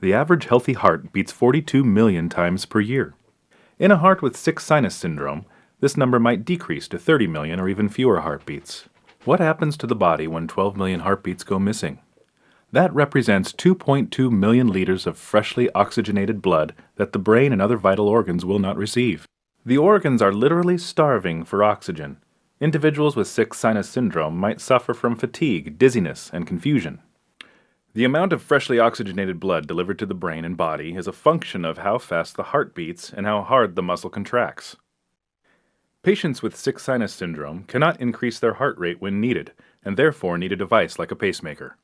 The average healthy heart beats 42 million times per year. In a heart with sick sinus syndrome, this number might decrease to 30 million or even fewer heartbeats. What happens to the body when 12 million heartbeats go missing? That represents 2.2 million liters of freshly oxygenated blood that the brain and other vital organs will not receive. The organs are literally starving for oxygen. Individuals with sick sinus syndrome might suffer from fatigue, dizziness, and confusion. The amount of freshly oxygenated blood delivered to the brain and body is a function of how fast the heart beats and how hard the muscle contracts. Patients with sick sinus syndrome cannot increase their heart rate when needed, and therefore need a device like a pacemaker.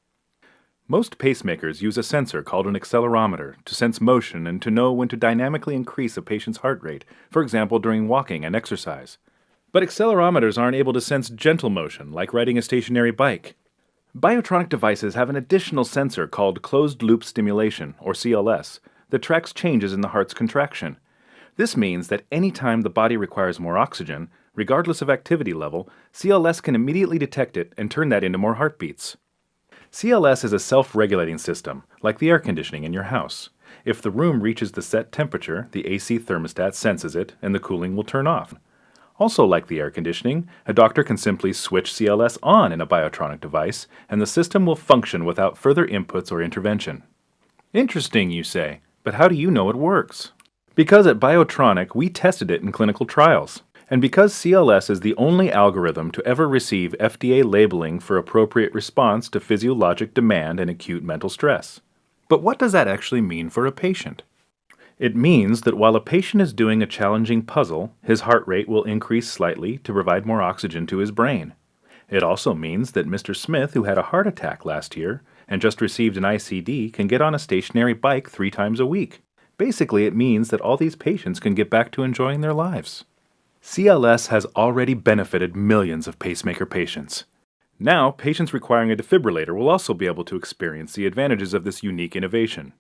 Most pacemakers use a sensor called an accelerometer to sense motion and to know when to dynamically increase a patient's heart rate, for example during walking and exercise. But accelerometers aren't able to sense gentle motion, like riding a stationary bike. BIOTRONIK devices have an additional sensor called closed-loop stimulation, or CLS, that tracks changes in the heart's contraction. This means that any time the body requires more oxygen, regardless of activity level, CLS can immediately detect it and turn that into more heartbeats. CLS is a self-regulating system, like the air conditioning in your house. If the room reaches the set temperature, the AC thermostat senses it, and the cooling will turn off. Also like the air conditioning, a doctor can simply switch CLS on in a BIOTRONIK device, and the system will function without further inputs or intervention. Interesting, you say, but how do you know it works? Because at BIOTRONIK, we tested it in clinical trials. And because CLS is the only algorithm to ever receive FDA labeling for appropriate response to physiologic demand and acute mental stress. But what does that actually mean for a patient? It means that while a patient is doing a challenging puzzle, his heart rate will increase slightly to provide more oxygen to his brain. It also means that Mr. Smith, who had a heart attack last year and just received an ICD, can get on a stationary bike 3 times a week. Basically, it means that all these patients can get back to enjoying their lives. CLS has already benefited millions of pacemaker patients. Now, patients requiring a defibrillator will also be able to experience the advantages of this unique innovation.